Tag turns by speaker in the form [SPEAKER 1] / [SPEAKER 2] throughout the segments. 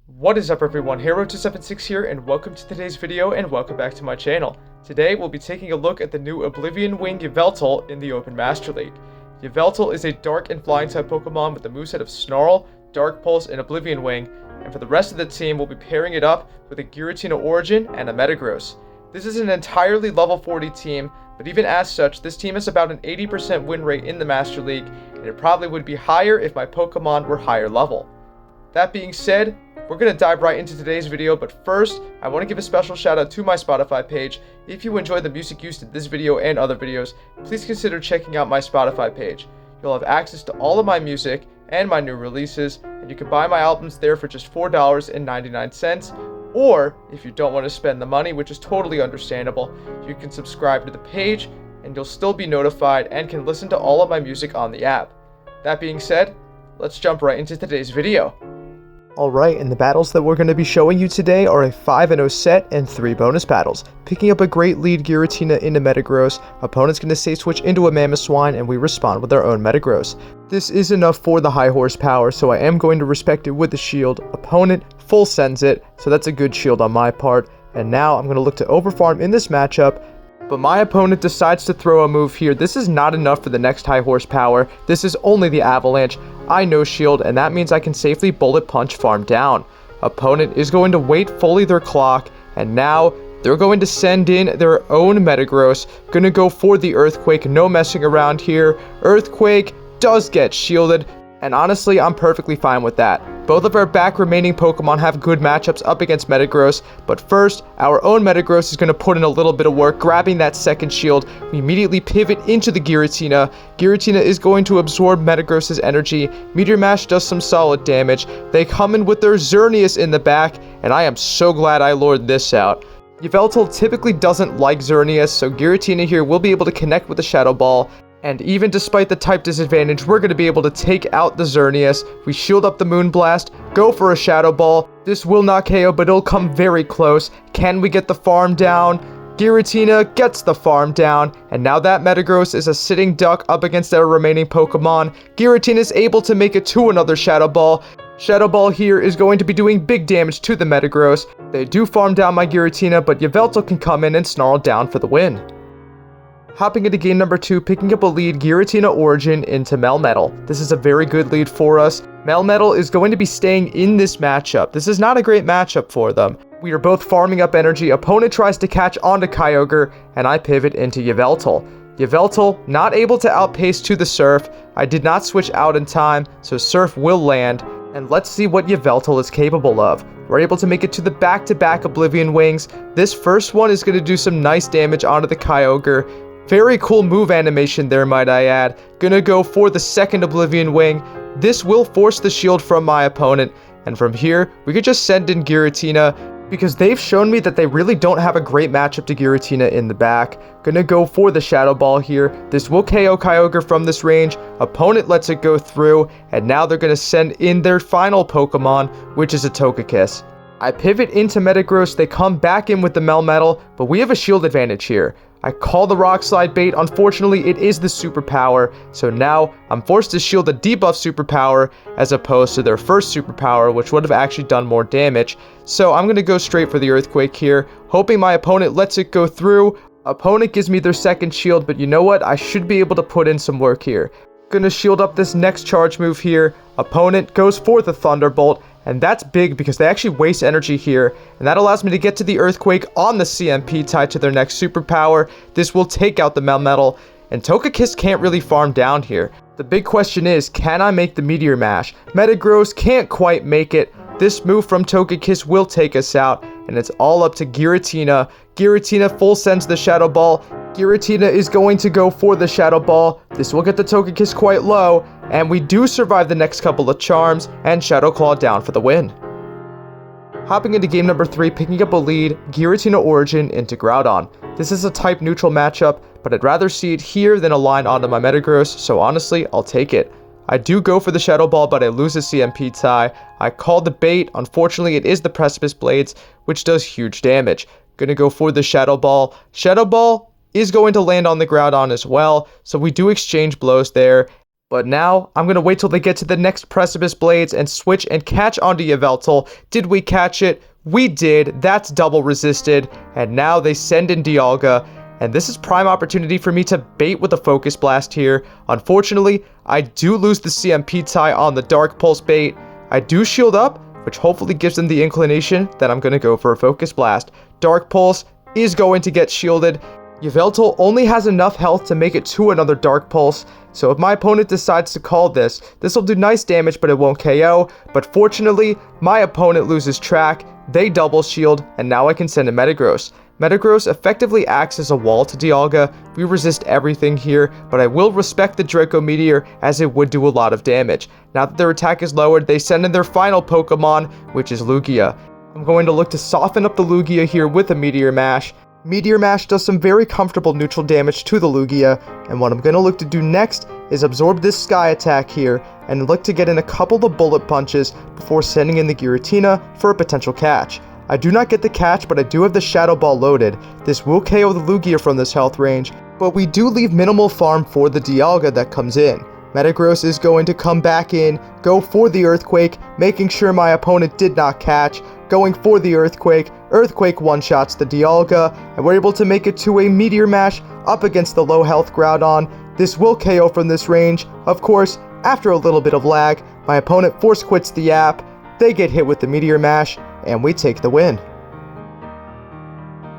[SPEAKER 1] What is up everyone, Hero276 here, and welcome to today's video, and welcome back to my channel. Today, we'll be taking a look at the new Oblivion Wing YVELTAL in the Open Master League. YVELTAL is a Dark and Flying type Pokemon with the moveset of Snarl, Dark Pulse, and Oblivion Wing, and for the rest of the team, we'll be pairing it up with a Giratina Origin and a Metagross. This is an entirely level 40 team, but even as such, this team has about an 80% win rate in the Master League, and it probably would be higher if my Pokemon were higher level. That being said, we're going to dive right into today's video, but first, I want to give a special shout out to my Spotify page. If you enjoy the music used in this video and other videos, please consider checking out my Spotify page. You'll have access to all of my music and my new releases, and you can buy my albums there for just $4.99, or if you don't want to spend the money, which is totally understandable, you can subscribe to the page, and you'll still be notified and can listen to all of my music on the app. That being said, let's jump right into today's video. Alright, and the battles that we're going to be showing you today are a 5-0 set and 3 bonus battles. Picking up a great lead Giratina into Metagross, opponent's going to stay switch into a Mamoswine, and we respond with our own Metagross. This is enough for the high horsepower, so I am going to respect it with the shield. Opponent full sends it, so that's a good shield on my part. And now I'm going to look to overfarm in this matchup, but my opponent decides to throw a move here. This is not enough for the next high horsepower. This is only the Avalanche. I no shield, and that means I can safely bullet punch farm down. Opponent is going to wait fully their clock, and now they're going to send in their own Metagross. Gonna go for the Earthquake, no messing around here. Earthquake does get shielded, and honestly, I'm perfectly fine with that. Both of our back remaining Pokemon have good matchups up against Metagross, but first, our own Metagross is going to put in a little bit of work, grabbing that second shield. We immediately pivot into the Giratina. Giratina is going to absorb Metagross's energy. Meteor Mash does some solid damage. They come in with their Xerneas in the back, and I am so glad I lured this out. YVELTAL typically doesn't like Xerneas, so Giratina here will be able to connect with the Shadow Ball. And even despite the type disadvantage, we're going to be able to take out the Xerneas. We shield up the Moonblast, go for a Shadow Ball. This will not KO, but it'll come very close. Can we get the farm down? Giratina gets the farm down, and now that Metagross is a sitting duck up against our remaining Pokemon. Giratina is able to make it to another Shadow Ball. Shadow Ball here is going to be doing big damage to the Metagross. They do farm down my Giratina, but YVELTAL can come in and snarl down for the win. Hopping into game number 2, picking up a lead Giratina Origin into Melmetal. This is a very good lead for us. Melmetal is going to be staying in this matchup. This is not a great matchup for them. We are both farming up energy. Opponent tries to catch onto Kyogre, and I pivot into YVELTAL. YVELTAL not able to outpace to the Surf. I did not switch out in time, so Surf will land. And let's see what YVELTAL is capable of. We're able to make it to the back-to-back Oblivion Wings. This first one is going to do some nice damage onto the Kyogre. Very cool move animation there, might I add. Gonna go for the second Oblivion Wing. This will force the shield from my opponent. And from here, we could just send in Giratina, because they've shown me that they really don't have a great matchup to Giratina in the back. Gonna go for the Shadow Ball here. This will KO Kyogre from this range. Opponent lets it go through, and now they're gonna send in their final Pokemon, which is a Togekiss. I pivot into Metagross. They come back in with the Melmetal, but we have a shield advantage here. I call the Rock Slide bait. Unfortunately, it is the superpower, so now I'm forced to shield the debuff superpower as opposed to their first superpower, which would have actually done more damage. So I'm going to go straight for the Earthquake here, hoping my opponent lets it go through. Opponent gives me their second shield, but you know what? I should be able to put in some work here. Gonna shield up this next charge move here. Opponent goes for the Thunderbolt, and that's big because they actually waste energy here, and that allows me to get to the Earthquake on the CMP tied to their next superpower. This will take out the Melmetal, and Togekiss can't really farm down here. The big question is, can I make the Meteor Mash? Metagross can't quite make it. This move from Togekiss will take us out, and it's all up to Giratina. Giratina full sends the Shadow Ball. Giratina is going to go for the Shadow Ball. This will get the Togekiss quite low, and we do survive the next couple of charms, and Shadow Claw down for the win. Hopping into game number 3, picking up a lead, Giratina Origin into Groudon. This is a type neutral matchup, but I'd rather see it here than align onto my Metagross, so honestly, I'll take it. I do go for the Shadow Ball, but I lose the CMP tie. I call the bait. Unfortunately, it is the Precipice Blades, which does huge damage. Gonna go for the Shadow Ball. Shadow Ball is going to land on the Groudon as well, so we do exchange blows there. But now, I'm going to wait till they get to the next Precipice Blades and switch and catch onto YVELTAL. Did we catch it? We did. That's double resisted. And now they send in Dialga. And this is prime opportunity for me to bait with a Focus Blast here. Unfortunately, I do lose the CMP tie on the Dark Pulse bait. I do shield up, which hopefully gives them the inclination that I'm going to go for a Focus Blast. Dark Pulse is going to get shielded. YVELTAL only has enough health to make it to another Dark Pulse, so if my opponent decides to call this will do nice damage, but it won't KO. But fortunately, my opponent loses track, they double shield, and now I can send in Metagross. Metagross effectively acts as a wall to Dialga. We resist everything here, but I will respect the Draco Meteor as it would do a lot of damage. Now that their attack is lowered, they send in their final Pokemon, which is Lugia. I'm going to look to soften up the Lugia here with a Meteor Mash. Meteor Mash does some very comfortable neutral damage to the Lugia, and what I'm going to look to do next is absorb this Sky Attack here, and look to get in a couple of Bullet Punches before sending in the Giratina for a potential catch. I do not get the catch, but I do have the Shadow Ball loaded. This will KO the Lugia from this health range, but we do leave minimal farm for the Dialga that comes in. Metagross is going to come back in, go for the Earthquake, making sure my opponent did not catch, going for the Earthquake. Earthquake one-shots the Dialga, and we're able to make it to a Meteor Mash up against the low health Groudon. This will KO from this range. Of course, after a little bit of lag, my opponent force quits the app, they get hit with the Meteor Mash, and we take the win.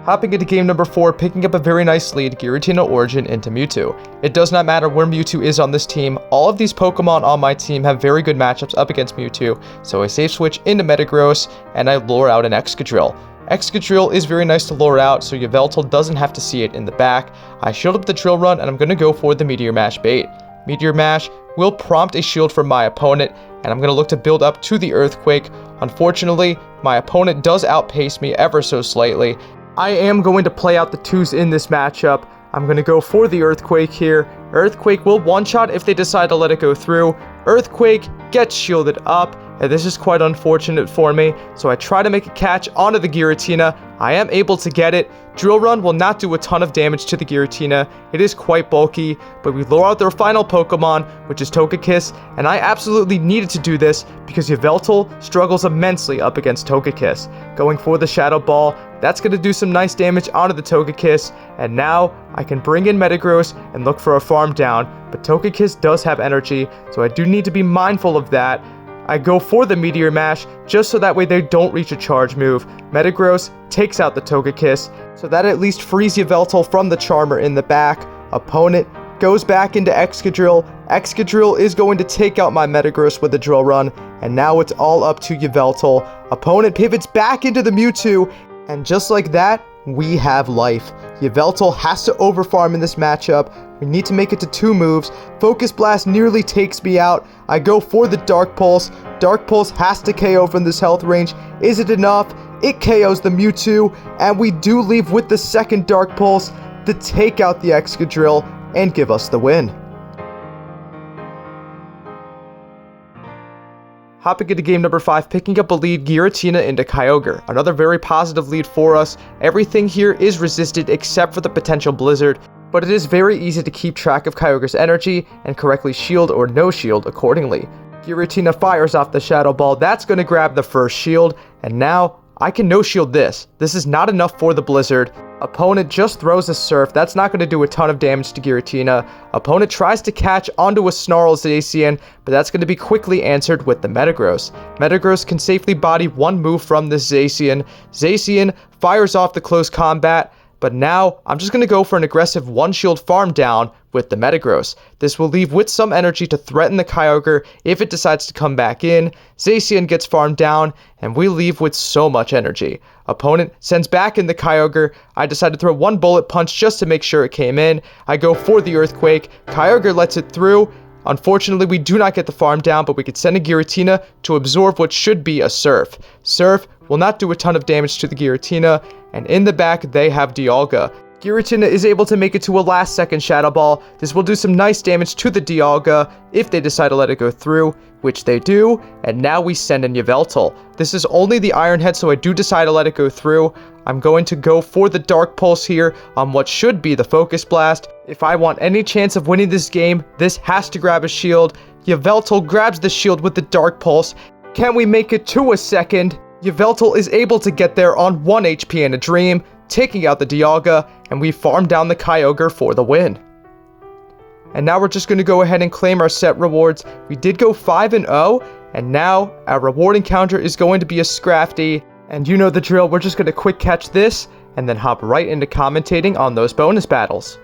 [SPEAKER 1] Hopping into game number 4, picking up a very nice lead, Giratina Origin into Mewtwo. It does not matter where Mewtwo is on this team, all of these Pokemon on my team have very good matchups up against Mewtwo, so I safe switch into Metagross, and I lure out an Excadrill. Excadrill is very nice to lure out, so YVELTAL doesn't have to see it in the back. I shield up the Drill Run, and I'm going to go for the Meteor Mash bait. Meteor Mash will prompt a shield from my opponent, and I'm going to look to build up to the Earthquake. Unfortunately, my opponent does outpace me ever so slightly. I am going to play out the 2s in this matchup. I'm going to go for the Earthquake here. Earthquake will one-shot if they decide to let it go through. Earthquake gets shielded up, and this is quite unfortunate for me, so I try to make a catch onto the Giratina. I am able to get it. Drill Run will not do a ton of damage to the Giratina. It is quite bulky, but we lure out their final Pokemon, which is Togekiss, and I absolutely needed to do this because YVELTAL struggles immensely up against Togekiss. Going for the Shadow Ball, that's going to do some nice damage onto the Togekiss, and now I can bring in Metagross and look for a farm down, but Togekiss does have energy, so I do need to be mindful of that. I go for the Meteor Mash, just so that way they don't reach a charge move. Metagross takes out the Togekiss, so that at least frees YVELTAL from the Charmer in the back. Opponent goes back into Excadrill. Excadrill is going to take out my Metagross with a Drill Run, and now it's all up to YVELTAL. Opponent pivots back into the Mewtwo, and just like that, we have life. YVELTAL has to overfarm in this matchup. We need to make it to 2 moves. Focus Blast nearly takes me out. I go for the Dark Pulse. Dark Pulse has to KO from this health range. Is it enough? It KOs the Mewtwo, and we do leave with the second Dark Pulse to take out the Excadrill and give us the win. Hopping into game number 5, picking up a lead, Giratina into Kyogre. Another very positive lead for us. Everything here is resisted except for the potential Blizzard, but it is very easy to keep track of Kyogre's energy and correctly shield or no shield accordingly. Giratina fires off the Shadow Ball. That's going to grab the first shield, and now I can no shield this. This is not enough for the Blizzard. Opponent just throws a Surf. That's not going to do a ton of damage to Giratina. Opponent tries to catch onto a Snarl Zacian, but that's going to be quickly answered with the Metagross. Metagross can safely body one move from this Zacian. Zacian fires off the close combat, but now I'm just going to go for an aggressive one-shield farm down with the Metagross. This will leave with some energy to threaten the Kyogre if it decides to come back in. Zacian gets farmed down, and we leave with so much energy. Opponent sends back in the Kyogre. I decide to throw one Bullet Punch just to make sure it came in. I go for the Earthquake. Kyogre lets it through. Unfortunately, we do not get the farm down, but we could send a Giratina to absorb what should be a Surf. Surf will not do a ton of damage to the Giratina, and in the back, they have Dialga. Giratina is able to make it to a last second Shadow Ball. This will do some nice damage to the Dialga if they decide to let it go through, which they do, and now we send in YVELTAL. This is only the Iron Head, so I do decide to let it go through. I'm going to go for the Dark Pulse here on what should be the Focus Blast. If I want any chance of winning this game, this has to grab a shield. YVELTAL grabs the shield with the Dark Pulse. Can we make it to a second? YVELTAL is able to get there on 1 HP and a Dream, taking out the Dialga, and we farm down the Kyogre for the win. And now we're just going to go ahead and claim our set rewards. We did go 5-0, and now our reward encounter is going to be a Scrafty. And you know the drill, we're just going to quick catch this, and then hop right into commentating on those bonus battles.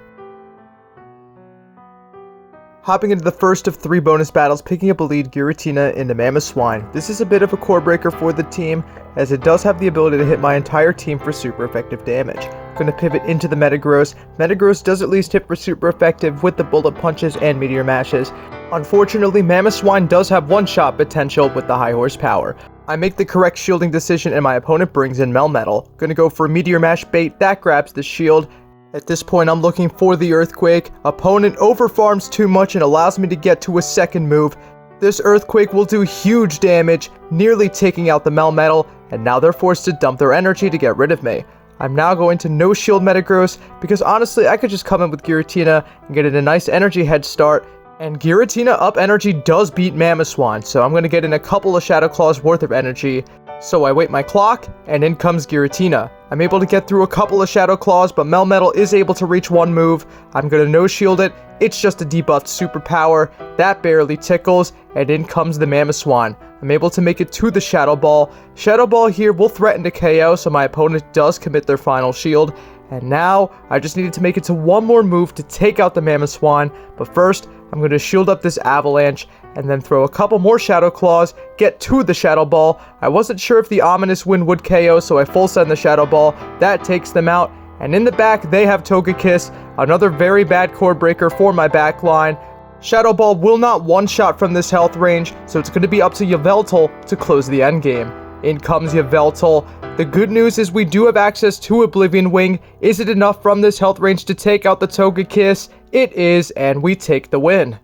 [SPEAKER 1] Hopping into the first of 3 bonus battles, picking up a lead Giratina into Mamoswine. This is a bit of a core breaker for the team, as it does have the ability to hit my entire team for super effective damage. Going to pivot into the Metagross. Metagross does at least hit for super effective with the Bullet Punches and Meteor Mashes. Unfortunately, Mamoswine does have one-shot potential with the high horsepower. I make the correct shielding decision and my opponent brings in Melmetal. Going to go for a Meteor Mash bait, that grabs the shield. At this point, I'm looking for the Earthquake. Opponent overfarms too much and allows me to get to a second move. This Earthquake will do huge damage, nearly taking out the Melmetal, and now they're forced to dump their energy to get rid of me. I'm now going to no shield Metagross, because honestly, I could just come in with Giratina and get in a nice energy head start. And Giratina up energy does beat Mamoswine, so I'm going to get in a couple of Shadow Claws worth of energy. So I wait my clock, and in comes Giratina. I'm able to get through a couple of Shadow Claws, but Melmetal is able to reach one move. I'm going to no-shield it. It's just a debuffed superpower. That barely tickles, and in comes the Mamoswine. I'm able to make it to the Shadow Ball. Shadow Ball here will threaten to KO, so my opponent does commit their final shield. And now, I just needed to make it to one more move to take out the Mamoswine. But first, I'm going to shield up this Avalanche, and then throw a couple more Shadow Claws, get to the Shadow Ball. I wasn't sure if the Ominous Wind would KO, so I full send the Shadow Ball. That takes them out. And in the back, they have Togekiss, another very bad core breaker for my back line. Shadow Ball will not one-shot from this health range, so it's going to be up to YVELTAL to close the endgame. In comes YVELTAL. The good news is we do have access to Oblivion Wing. Is it enough from this health range to take out the Togekiss? It is, and we take the win.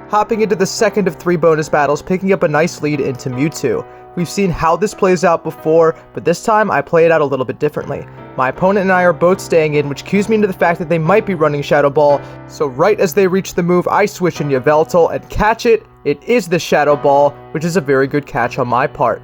[SPEAKER 1] Hopping into the second of 3 bonus battles, picking up a nice lead into Mewtwo. We've seen how this plays out before, but this time I play it out a little bit differently. My opponent and I are both staying in, which cues me into the fact that they might be running Shadow Ball, so right as they reach the move, I switch in YVELTAL and catch it. It is the Shadow Ball, which is a very good catch on my part.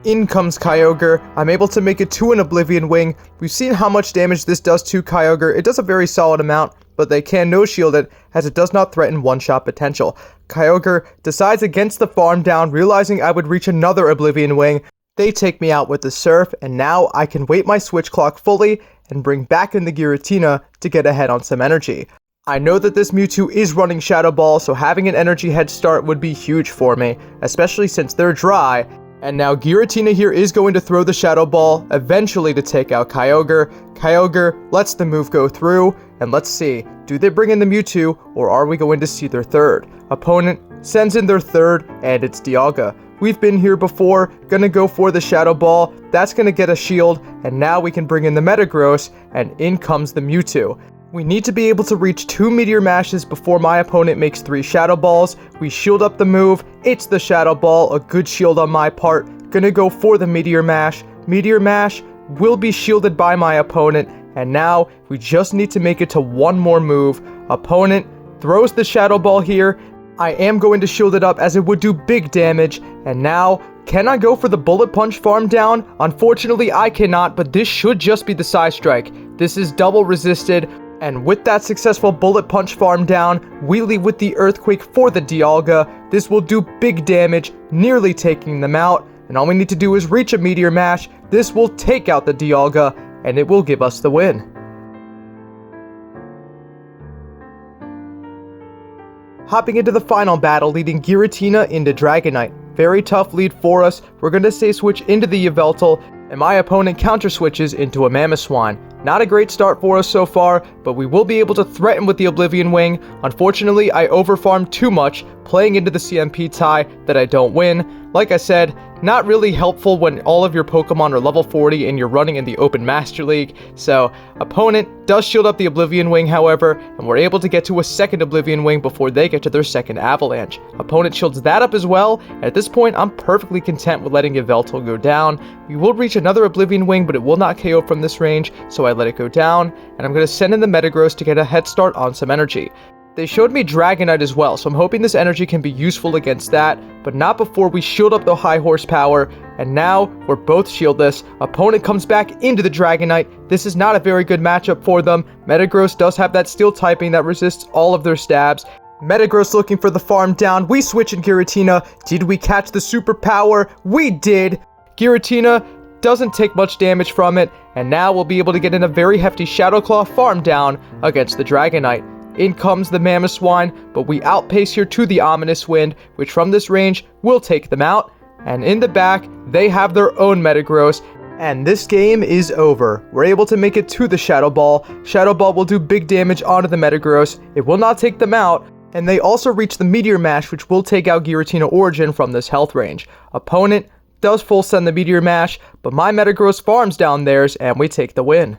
[SPEAKER 1] In comes Kyogre. I'm able to make it to an Oblivion Wing. We've seen how much damage this does to Kyogre. It does a very solid amount, but they can no-shield it, as it does not threaten one-shot potential. Kyogre decides against the farm down, realizing I would reach another Oblivion Wing. They take me out with the Surf, and now I can wait my switch clock fully and bring back in the Giratina to get ahead on some energy. I know that this Mewtwo is running Shadow Ball, so having an energy head start would be huge for me, especially since they're dry. And now Giratina here is going to throw the Shadow Ball, eventually to take out Kyogre. Kyogre lets the move go through, and let's see, do they bring in the Mewtwo, or are we going to see their third? Opponent sends in their third, and it's Dialga. We've been here before, gonna go for the Shadow Ball, that's gonna get a shield, and now we can bring in the Metagross, and in comes the Mewtwo. We need to be able to reach 2 Meteor Mashes before my opponent makes 3 Shadow Balls. We shield up the move, it's the Shadow Ball, a good shield on my part. Gonna go for the Meteor Mash. Meteor Mash will be shielded by my opponent, and now we just need to make it to one more move. Opponent throws the Shadow Ball here. I am going to shield it up as it would do big damage, and now, can I go for the Bullet Punch farm down? Unfortunately, I cannot, but this should just be the Psy Strike. This is double resisted. And with that successful Bullet Punch farm down, we leave with the Earthquake for the Dialga. This will do big damage, nearly taking them out. And all we need to do is reach a Meteor Mash. This will take out the Dialga, and it will give us the win. Hopping into the final battle, leading Giratina into Dragonite. Very tough lead for us. We're going to stay switch into the YVELTAL, and my opponent counter switches into a Mamoswine. Not a great start for us so far, but we will be able to threaten with the Oblivion Wing. Unfortunately, I overfarmed too much, playing into the CMP tie that I don't win. Like I said, Not really helpful when all of your Pokemon are level 40 and you're running in the Open Master League. So, opponent does shield up the Oblivion Wing, however, and we're able to get to a second Oblivion Wing before they get to their second Avalanche. Opponent shields that up as well, and at this point I'm perfectly content with letting YVELTAL go down. We will reach another Oblivion Wing, but it will not KO from this range, so I let it go down, and I'm going to send in the Metagross to get a head start on some energy. They showed me Dragonite as well, so I'm hoping this energy can be useful against that, but not before we shield up the high horsepower, and now we're both shieldless. Opponent comes back into the Dragonite. This is not a very good matchup for them. Metagross does have that steel typing that resists all of their stabs. Metagross looking for the farm down. We switch in Giratina. Did we catch the superpower? We did! Giratina doesn't take much damage from it, and now we'll be able to get in a very hefty Shadow Claw farm down against the Dragonite. In comes the Mamoswine, but we outpace here to the Ominous Wind, which from this range will take them out. And in the back, they have their own Metagross, and this game is over. We're able to make it to the Shadow Ball. Shadow Ball will do big damage onto the Metagross. It will not take them out, and they also reach the Meteor Mash, which will take out Giratina Origin from this health range. Opponent does full send the Meteor Mash, but my Metagross farms down theirs, and we take the win.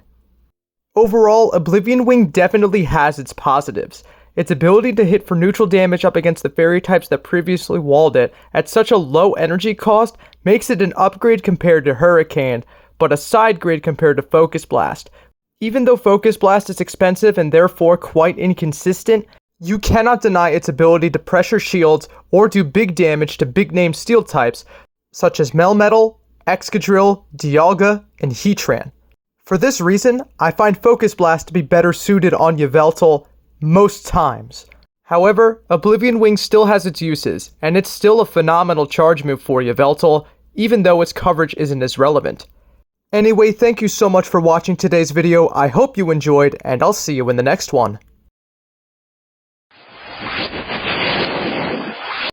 [SPEAKER 1] Overall, Oblivion Wing definitely has its positives. Its ability to hit for neutral damage up against the fairy types that previously walled it at such a low energy cost makes it an upgrade compared to Hurricane, but a side grade compared to Focus Blast. Even though Focus Blast is expensive and therefore quite inconsistent, you cannot deny its ability to pressure shields or do big damage to big name steel types such as Melmetal, Excadrill, Dialga, and Heatran. For this reason, I find Focus Blast to be better suited on YVELTAL most times. However, Oblivion Wing still has its uses, and it's still a phenomenal charge move for YVELTAL, even though its coverage isn't as relevant. Anyway, thank you so much for watching today's video. I hope you enjoyed, and I'll see you in the next one.